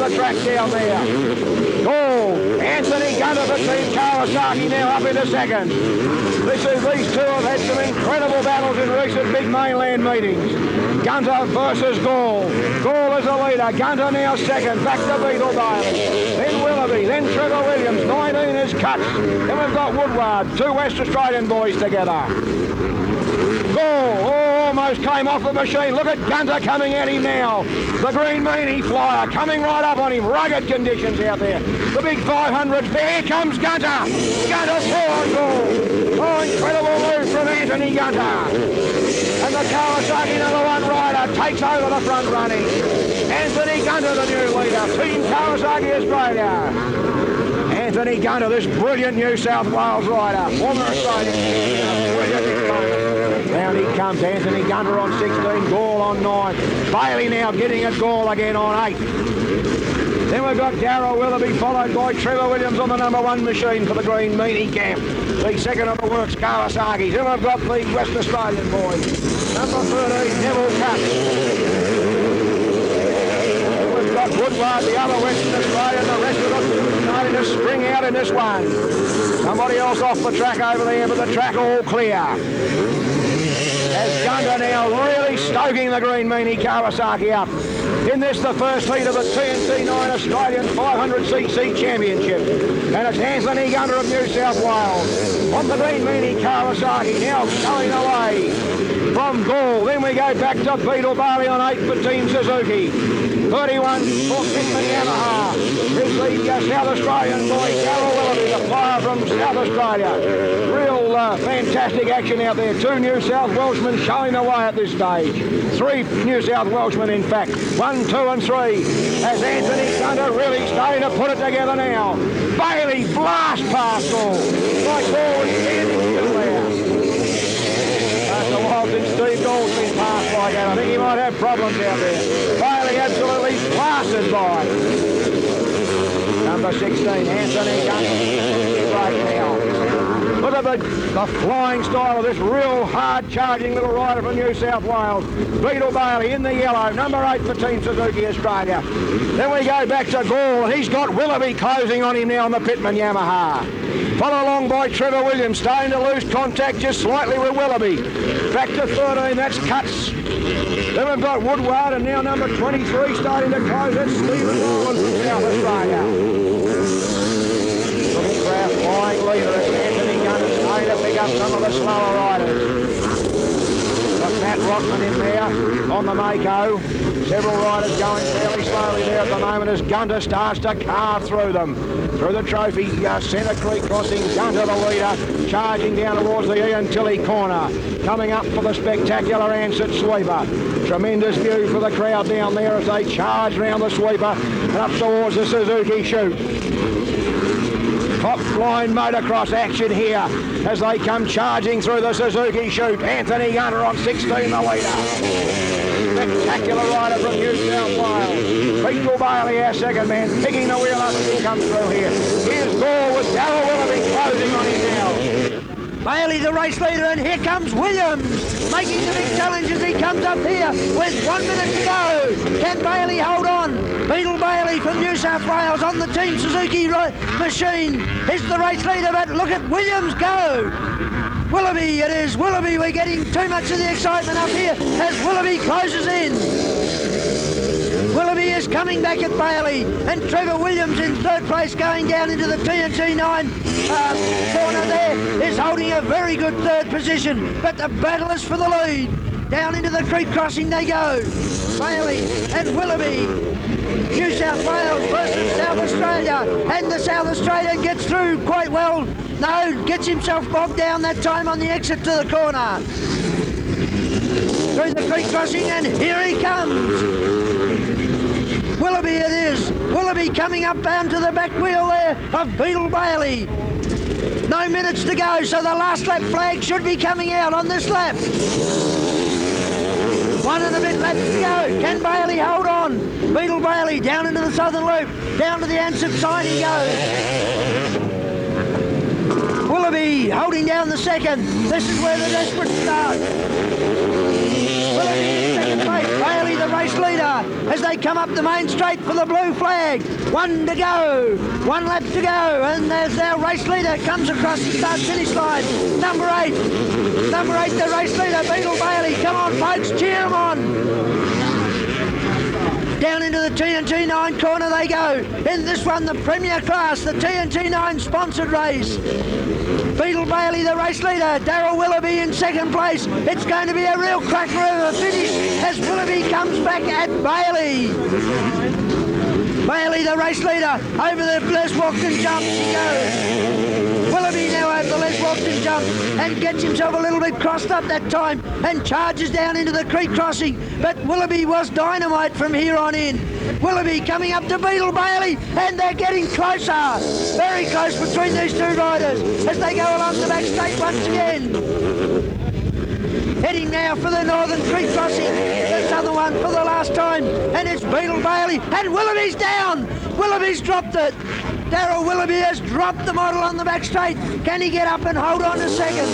the track down there. Gall, Anthony Gunter for Team Kawasaki now up into second. These two have had some incredible battles in recent big mainland meetings. Gunter versus Gall. Gall is the leader. Gunter now second. Back to Beetle Bailey. Then Willoughby. Then Trevor Williams. 19 is Cuts. Then we've got Woodward. Two West Australian boys together. Gall almost came off the machine. Look at Gunter coming at him now. The green meanie flyer coming right up on him. Rugged conditions out there. The big 500. Here comes Gunter. Gunter through on Gall. Oh, incredible move from Anthony Gunter. And the Kawasaki #1 rider takes over the front running. Anthony Gunter, the new leader. Team Kawasaki Australia. Anthony Gunter, this brilliant New South Wales rider. Former Australian. Down he comes, Anthony Gunter on 16, Gall on 9. Bailey now getting at Gall again on 8. Then we've got Darryl Willoughby followed by Trevor Williams on the #1 machine for the green meanie camp. The second of the works, Kawasaki. Then we've got the West Australian boys. Number 13, Neville Cuts. We've got Woodward, the other Western Australian. The rest of them starting to spring out in this one. Somebody else off the track over there, but the track all clear. As Gunter now really stoking the green meanie Kawasaki up. In this, the first heat of the TNT 9 Australian 500cc Championship. And it's Anthony Gunter of New South Wales on the green meanie Kawasaki, now going away from Gall. Then we go back to Beetle Bailey on 8 for Team Suzuki. 31 for Pitman Yamaha. Here's the South Australian boy, Darryl Willoughby, the flyer from South Australia. Real fantastic action out there. Two New South Welshmen showing the way at this stage. Three New South Welshmen, in fact. 1, 2 and 3. As Anthony Gunter really starting to put it together now. Bailey blast past Gall. Like Gall was standing still there. That's a while since Steve Gall's been passed like that. I think he might have problems out there. Bailey absolutely blasted by. Number 16, Anthony Gunter, right now. Look at the flying style of this real hard-charging little rider from New South Wales. Beetle Bailey in the yellow, number 8 for Team Suzuki Australia. Then we go back to Gall, and he's got Willoughby closing on him now on the Pitman Yamaha. Followed along by Trevor Williams, starting to lose contact just slightly with Willoughby. Back to 13, that's Cuts. Then we've got Woodward, and now number 23 starting to close. That's Stephen Rowland from South Australia. Little craft flying leader is Anthony Gunter, starting to pick up some of the slower riders. Got Matt Rockman in there on the Mako. Several riders going fairly slowly there at the moment as Gunter starts to carve through them. Through the trophy, Centre Creek crossing, Gunter the leader, charging down towards the Ian Tilley corner. Coming up for the spectacular Ansett sweeper. Tremendous view for the crowd down there as they charge round the sweeper and up towards the Suzuki chute. Top flying motocross action here as they come charging through the Suzuki chute. Anthony Gunter on 16, the leader. Spectacular rider from New South Wales. Beetle Bailey, our second man, picking the wheel up as he comes through here. Here's Gall with Darryl Willoughby closing on him now. Bailey the race leader, and here comes Williams making the big challenge as he comes up here with 1 minute to go. Can Bailey hold on? Beetle Bailey from New South Wales on the Team Suzuki machine is the race leader, but look at Williams go. Willoughby, it is Willoughby. We're getting too much of the excitement up here as Willoughby closes in. Willoughby is coming back at Bailey, and Trevor Williams in third place going down into the TNT 9 corner there is holding a very good third position, but the battle is for the lead. Down into the creek crossing they go. Bailey and Willoughby. New South Wales versus South Australia, and the South Australian gets through quite well. No, gets himself bogged down that time on the exit to the corner. Through the creek crossing, and here he comes. Willoughby it is. Willoughby coming up down to the back wheel there of Beetle Bailey. No minutes to go, so the last lap flag should be coming out on this lap. 1 and a bit laps to go. Can Bailey hold on? Beetle Bailey down into the southern loop. Down to the Ansett side he goes. Willoughby holding down the second. This is where the desperate start. Willoughby in second place. Bailey the race leader as they come up the main straight for the blue flag. 1 to go, 1 lap to go, and there's our race leader comes across the start-finish line. Number 8, the race leader, Beetle Bailey. Come on, folks, cheer them on. Down into the TNT 9 corner they go. In this one, the Premier Class, the TNT 9 sponsored race. Beetle Bailey, the race leader. Darryl Willoughby in second place. It's going to be a real cracker of a finish as Willoughby comes back at Bailey. Bailey, the race leader, over the Les Walkden jump she goes. Willoughby now over the Les Walkden jump and gets himself a little bit crossed up that time and charges down into the creek crossing. But Willoughby was dynamite from here on in. Willoughby coming up to Beetle Bailey, and they're getting closer. Very close between these two riders as they go along the back straight once again. Heading now for the Northern Creek crossing, the southern one for the last time, and it's Beetle Bailey, and Willoughby's down. Willoughby's dropped it. Darryl Willoughby has dropped the model on the back straight. Can he get up and hold on to second?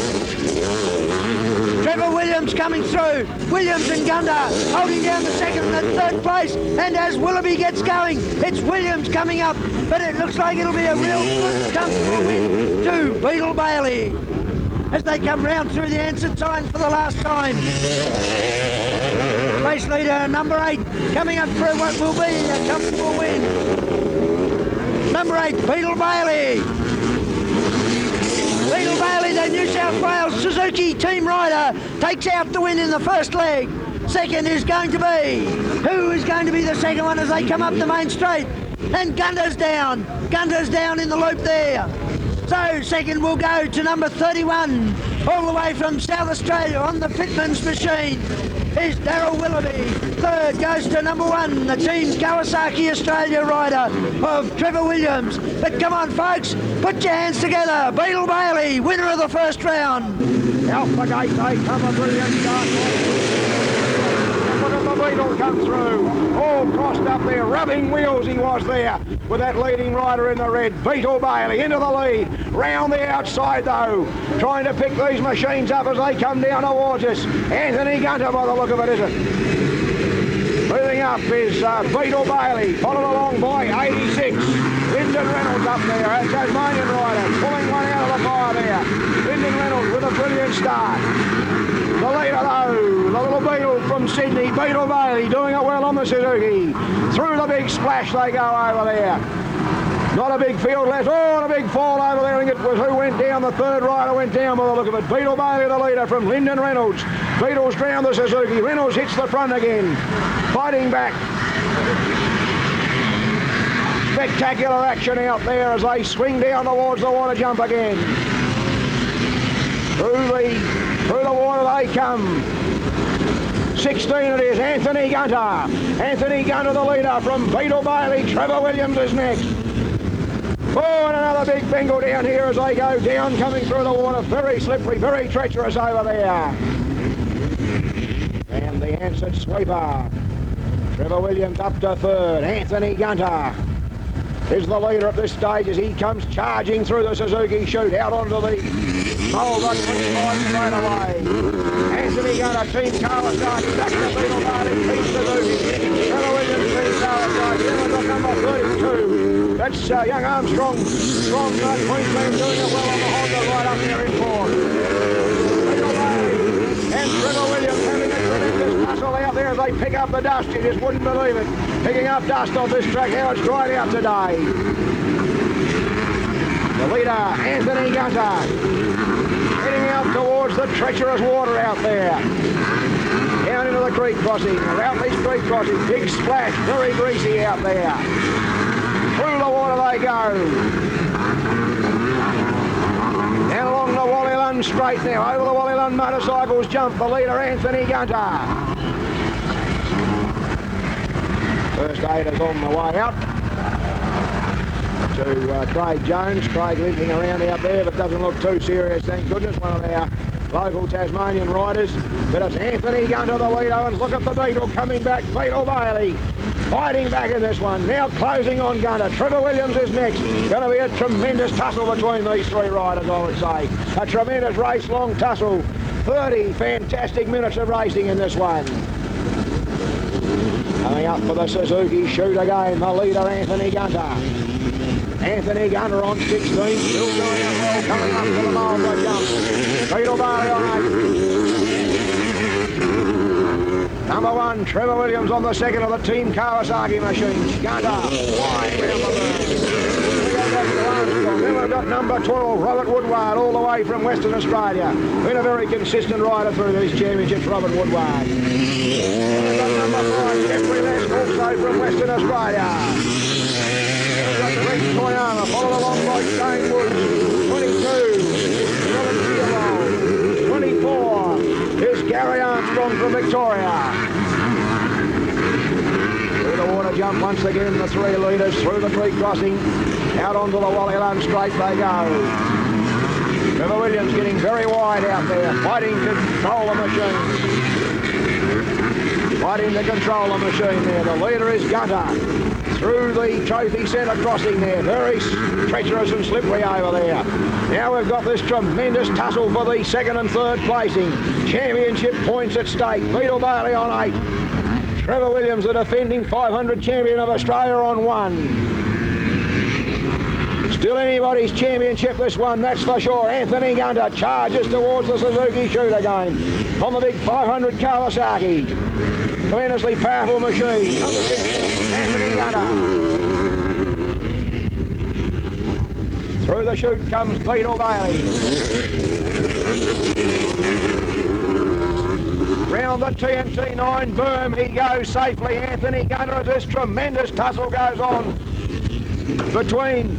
Trevor Williams coming through. Williams and Gunda holding down the second and third place. And as Willoughby gets going, it's Williams coming up. But it looks like it'll be a real good comfortable win to Beetle Bailey as they come round through the answered sign for the last time. Race leader number 8 coming up for what will be a comfortable win. Number 8, Beetle Bailey. Beetle Bailey, the New South Wales Suzuki team rider, takes out the win in the first leg. Second is going to be, who is going to be the second one as they come up the main straight? And Gunter's down. Gunter's down in the loop there. So second will go to number 31, all the way from South Australia on the Pitman's machine, is Darryl Willoughby. Third goes to number 1, the Team Kawasaki Australia rider of Trevor Williams. But come on, folks, put your hands together. Beetle Bailey, winner of the first round. Out the gate they come, a brilliant start. Look at the Beetle come through, all crossed up there, rubbing wheels he was there, with that leading rider in the red, Beetle Bailey, into the lead, round the outside though, trying to pick these machines up as they come down towards us. Anthony Gunter by the look of it, is it? Moving up is Beetle Bailey, followed along by 86. Lyndon Reynolds up there, a Tasmanian rider, pulling one out of the fire there. Lyndon Reynolds with a brilliant start. The leader though, the little Beetle from Sydney, Beetle Bailey, doing it well on the Suzuki. Through the big splash they go over there. Not a big field left. Oh, and a big fall over there. And it was who went down. The third rider went down by the look of it. Beetle Bailey, the leader from Lyndon Reynolds. Beetle's down the Suzuki. Reynolds hits the front again. Fighting back. Spectacular action out there as they swing down towards the water jump again. Through the water they come. 16 it is, Anthony Gunter. Anthony Gunter, the leader from Beetle Bailey. Trevor Williams is next. Oh, and another big bingle down here as they go down, coming through the water. Very slippery, very treacherous over there. And the answered sweeper. Trevor Williams up to third. Anthony Gunter is the leader at this stage as he comes charging through the Suzuki chute out onto the Mulva Creek line straight away. Anthony Gunter, Team Kawasaki, back to Beetle Bailey, Team Suzuki. Trevor Williams, Team Kawasaki, then we've got number 32. That's young Armstrong from Queensland doing it well on the Honda right up there in fourth. Beetle Bailey and Trevor Williams having a tremendous tussle out there as they pick up the dust. You just wouldn't believe it. Picking up dust off this track, how it's dried out today. The leader, Anthony Gunter, heading out towards the treacherous water out there. Down into the creek crossing, around this creek crossing, big splash, very greasy out there. Through the water they go. Down along the Wallylun straight now, over the Wallylun motorcycles jump, the leader, Anthony Gunter. First aid is on the way out to Craig Jones. Craig limping around out there, but doesn't look too serious, thank goodness. One of our local Tasmanian riders. But it's Anthony Gunter, the leader, and look at the Beetle coming back. Beetle Bailey fighting back in this one. Now closing on Gunter. Trevor Williams is next. Going to be a tremendous tussle between these three riders, I would say. A tremendous race-long tussle. 30 fantastic minutes of racing in this one. Coming up for the Suzuki shoot again, the leader Anthony Gunter. Anthony Gunter on 16, still going up well, coming up to the Marlborough jump. Beetle Barley on 8. Number 1, Trevor Williams on the second of the Team Kawasaki machines. Gunter, flying round the berm. Then we've got number 12, Robert Woodward, all the way from Western Australia. Been a very consistent rider through these championships, Robert Woodward. We've got number 5, Jeffrey Les, also from Western Australia. We've got Greg Toyama, followed along by Shane Woods. 22, Robert Theobald. 24 is Gary Armstrong from Victoria. Through the water jump once again, the 3 leaders through the creek crossing. Out onto the Wallyalum straight they go. Trevor Williams getting very wide out there, fighting to control the machine. Fighting to control the machine there. The leader is Gunter. Through the trophy centre crossing there. Very treacherous and slippery over there. Now we've got this tremendous tussle for the second and third placing. Championship points at stake. Beetle Bailey on 8. Trevor Williams, the defending 500 champion of Australia, on 1. Still anybody's championship, this one, that's for sure. Anthony Gunter charges towards the Suzuki shoot again on the big 500 Kawasaki. Tremendously powerful machine. Anthony Gunter. Through the chute comes Beetle Bailey. Round the TNT 9 berm he goes safely. Anthony Gunter, as this tremendous tussle goes on between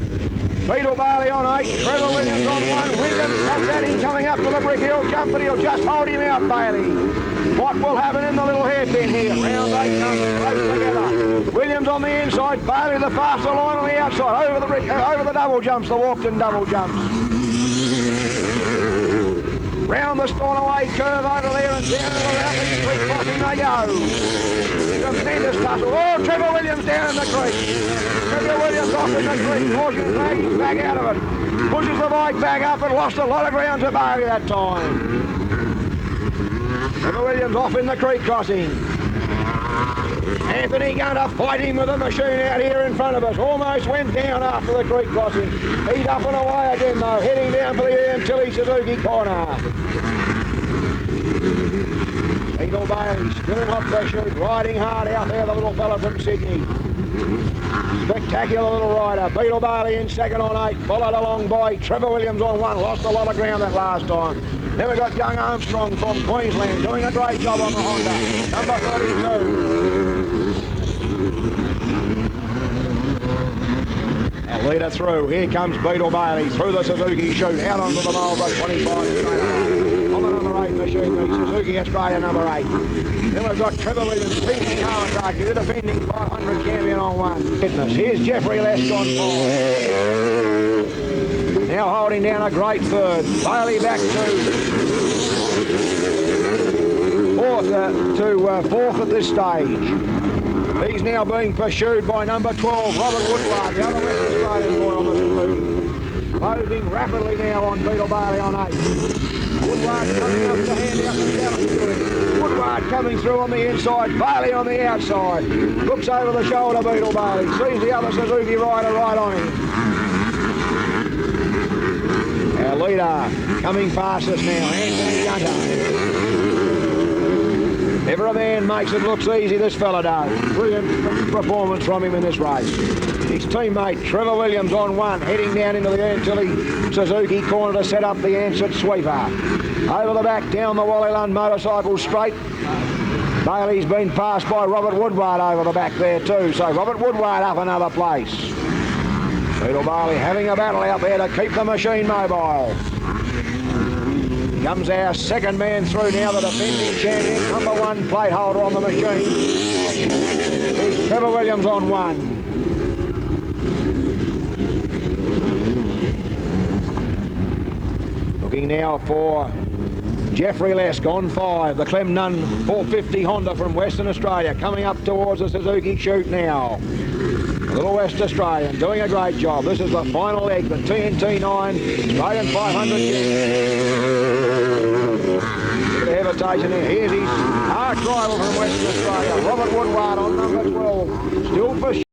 Beetle Bailey on 8, Trevor Williams on 1. Williams comes at him coming up to the brick hill jump, but he'll just hold him out, Bailey. What will happen in the little hairpin here? Round 8 comes close together. Williams on the inside, Bailey the faster line on the outside. Over the brick, over the double jumps, the Walkden double jumps. Round the Stornoway curve over there and down to the Routledge Creek crossing they go. Tremendous tussle. Oh, Trevor Williams down in the creek. Trevor Williams off in the creek, forcing Baggies back out of it. Pushes the bike back up and lost a lot of ground to Barry that time. Trevor Williams off in the creek crossing. Anthony Gunter fighting with the machine out here in front of us. Almost went down after the creek crossing. He's up and away again though, heading down for the Antilles Suzuki corner. Beetle Bailey still in hot pursuit, riding hard out there, the little fella from Sydney. Spectacular little rider. Beetle Bailey in second on 8, followed along by Trevor Williams on 1. Lost a lot of ground that last time. Then we've got young Armstrong from Queensland doing a great job on the Honda. Number 32. Our leader through. Here comes Beetle Bailey through the Suzuki chute out onto the Marlborough 25 on the number 8 machine, the Suzuki Australia number 8. Then we've got Trevor Williams, Team Kawasaki, the defending 500 champion on 1. Fitness. Here's Jeffrey Les on 4. Now holding down a great third. Bailey back to fourth at this stage. He's now being pursued by number 12, Robert Woodward, the other Western Australian boy on the Suzuki. Closing rapidly now on Beetle Bailey on 8. Woodward coming up to hand out the challenge to him. Woodward coming through on the inside, Bailey on the outside. Looks over the shoulder, Beetle Bailey. Sees the other Suzuki rider right on him. Our leader coming past us now, Anthony Gunter. Never a man makes it look easy, this fella does. Brilliant performance from him in this race. His teammate Trevor Williams on 1, heading down into the Antilles Suzuki corner to set up the Ansett sweeper. Over the back, down the Wallyalum motorcycle straight. Bailey's been passed by Robert Woodward over the back there too, so Robert Woodward up another place. Beetle Bailey having a battle out there to keep the machine mobile. Comes our second man through now, the defending champion, number 1 plate holder on the machine. Here's Trevor Williams on 1. Looking now for Jeffrey Les on 5, the Clem Nunn 450 Honda from Western Australia, coming up towards the Suzuki chute now. The Little West Australian doing a great job. This is the final leg, the TNT 9 Australian 500. Bit of hesitation there. Here's his arch rival from Western Australia, Robert Woodward on number 12. Still for